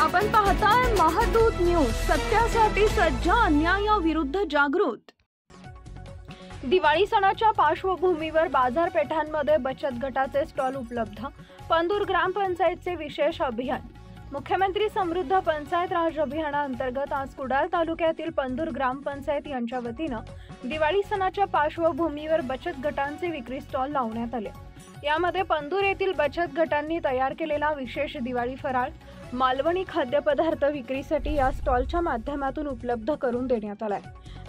आपण पाहताय महादूत न्यूज, सत्यासाठी सज्ज, अन्यायाविरुद्ध जागृत। दिवाळी सणाच्या पार्श्वभूमीवर बाजारपेठांमध्ये बचत गटाचे स्टॉल उपलब्ध। पंदूर ग्रामपंचायतचे विशेष अभियान। मुख्यमंत्री समृद्ध पंचायत राज अभियानाअंतर्गत आज कुडाळ तालुक्यातील पंदूर ग्रामपंचायत यांच्या वतीने दिवाळी सणाच्या पार्श्वभूमीवर बचत गटांचे विक्री स्टॉल लावण्यात आले। यामध्ये पंदूर येथील बचत गटांनी तयार केलेला विशेष दिवाळी फराळ, मालवणी खाद्यपदार्थ विक्रीसाठी या स्टॉलच्या माध्यमातून उपलब्ध करून देण्यात आलाय।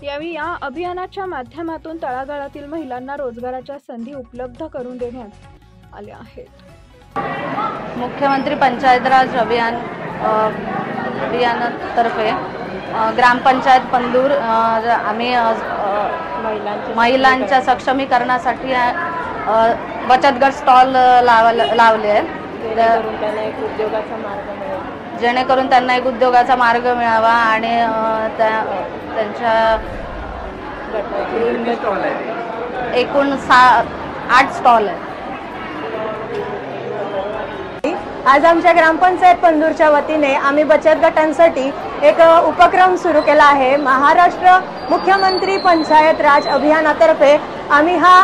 यावेळी या अभियानाच्या माध्यमातून तळागाळातील महिलांना रोजगाराच्या संधी उपलब्ध करून देण्यात आल्या आहेत। मुख्यमंत्री पंचायत राज अभियानातर्फे ग्रामपंचायत पंदूर आम्ही महिलांच्या सक्षमीकरणासाठी बचत गट स्टॉल लावले आहेत, जेणेकरून त्यांना एक उद्योगाचा मार्ग मिळावा आणि त्यांच्या एकूण 8 स्टॉल आहेत। आज आमच्या ग्रामपंचायत पंदूरच्या वतीने आम्ही बचत गटांसाठी एक उपक्रम सुरू केला आहे। महाराष्ट्र मुख्यमंत्री पंचायत राज अभियानातर्फे आम्ही हा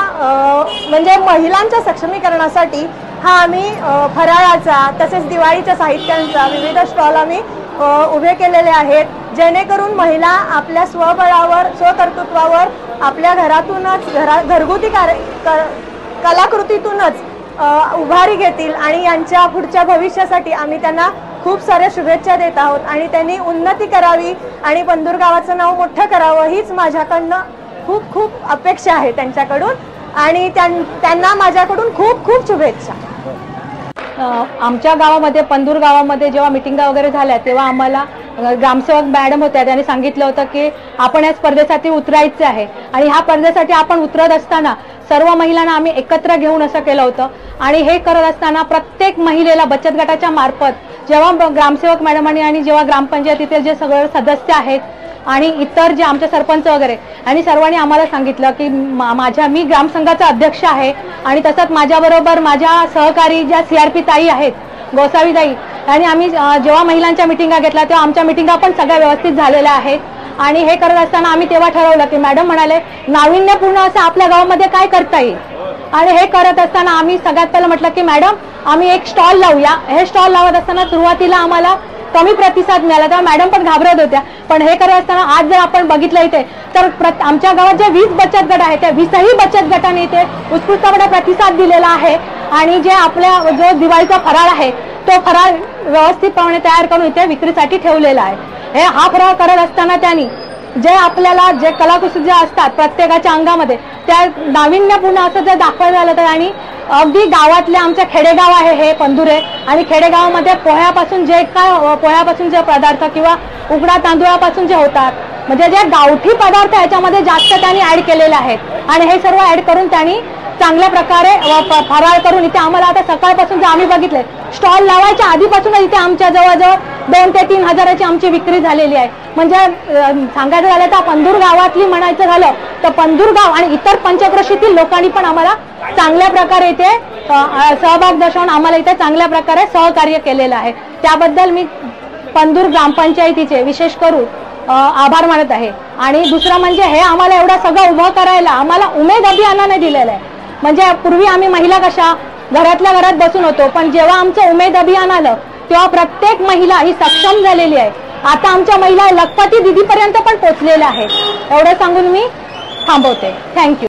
म्हणजे महिलांच्या सक्षमीकरणासाठी आम्ही फराळाचा तसेच दिवाळीच्या साहित्यांचा विविध स्टॉल आम्ही उभे केलेले आहेत, जेणेकरून महिला आपल्या स्वबळावर स्वकर्तृत्वावर आपल्या घरातूनच घरगुती कलाकृतीतूनच उभारी घेतील आणि यांच्या पुढच्या भविष्यासाठी आम्ही त्यांना खूप साऱ्या शुभेच्छा देत आहोत आणि त्यांनी उन्नती करावी आणि पंदूर गावाचं नाव मोठं करावं हीच माझ्याकडनं खूप खूप अपेक्षा आहे त्यांच्याकडून आणि त्यांना माझ्याकडून खूप खूप शुभेच्छा। आमच्या गावामध्ये पंदूर गावामध्ये जेव्हा मीटिंगा वगैरे झाल्या तेव्हा आम्हाला ग्रामसेवक मॅडम होत्या, त्यांनी सांगितलं होतं की आपण या स्पर्धेसाठी उतरायचे आहे आणि ह्या स्पर्धेसाठी आपण उतरत असताना सर्व महिलांना आम्ही एकत्र घेऊन असं केलं होतं आणि हे करत असताना प्रत्येक महिलेला बचत गटाच्या मार्फत जेव्हा ग्रामसेवक मॅडमांनी आणि जेव्हा ग्रामपंचायतीतील जे सगळे सदस्य आहेत आणि इतर जे आमचे सरपंच वगैरे आणि सर्वांनी आम्हाला सांगितलं की मी ग्रामसंघाचा अध्यक्ष आहे आणि तसंच माझ्याबरोबर माझ्या सहकारी ज्या CRP ताई आहेत, गोसावी ताई, आणि आम्ही जेव्हा महिलांच्या मिटिंगा घेतल्या तेव्हा आमच्या मिटिंगा पण सगळ्या व्यवस्थित झालेल्या आहेत आणि हे करत असताना आम्ही तेव्हा ठरवलं की मॅडम म्हणाले नाविन्यपूर्ण असं आपल्या गावामध्ये काय करता येईल आणि हे करत असताना आम्ही सगळ्यात पहिलं म्हटलं की मॅडम आम्ही एक स्टॉल लावूया। हे स्टॉल लावत असताना सुरुवातीला आम्हाला कमी प्रतिसाद मिळाला तेव्हा मॅडम पण घाबरत होत्या, पण हे करत असताना आज जर आपण बघितलं इथे तर आमच्या गावात जे 20 बचत गट आहेत त्या 20ही बचत गटांनी इथे उत्स्फूर्तपणे प्रतिसाद दिलेला आहे आणि जे आपल्या जो दिवाळीचा फराळ आहे तो फराळ व्यवस्थितपणे तयार करून इथे विक्रीसाठी ठेवलेला आहे। हा फराळ करत असताना त्यांनी जे आपल्याला जे कलाकुसरी जे असतात प्रत्येकाच्या अंगामध्ये त्या नाविन्यपूर्ण असं जर दाखवलं झालं तर आणि अगदी गावातले आमच्या खेडेगाव आहे हे पंदूर आहे आणि खेडेगावामध्ये पोह्यापासून जे पदार्थ किंवा उघडा तांदूळापासून जे होतात म्हणजे जे गावठी पदार्थ याच्यामध्ये जास्त त्यांनी ऍड केलेले आहेत आणि हे सर्व ऍड करून त्यांनी चांगल्या प्रकारे फराळ करून इथे आम्हाला आता सकाळपासून जर आम्ही बघितले स्टॉल लावायच्या आधीपासूनच इथे आमच्या जवळजवळ 2 ते 3 हजाराची आमची विक्री झालेली आहे। म्हणजे सांगायचं झालं तर पंदूर गावातली म्हणायचं झालं तर पंदूर गाव आणि इतर पंचक्रोशीतील लोकांनी पण आम्हाला चांगल्या प्रकारे इथे सहभाग दर्शवून आम्हाला इथे चांगल्या प्रकारे सहकार्य केलेलं आहे। त्याबद्दल मी पंदूर ग्रामपंचायतीचे विशेष करून आभार मानत आहे। आणि दुसरं म्हणजे हे आम्हाला एवढं सगळं उभं करायला आम्हाला उमेद अभियानाने दिलेलं आहे। म्हणजे पूर्वी आम्ही महिला कशा घरातल्या घरात बसून होतो, पण जेव्हा आमचं उमेद अभियान आलं तेव्हा प्रत्येक महिला ही सक्षम झालेली आहे। आता आमच्या महिला लखपती दीदीपर्यंत पण पोहोचलेल्या आहेत। एवढं सांगून मी थांबवते। थँक्यू।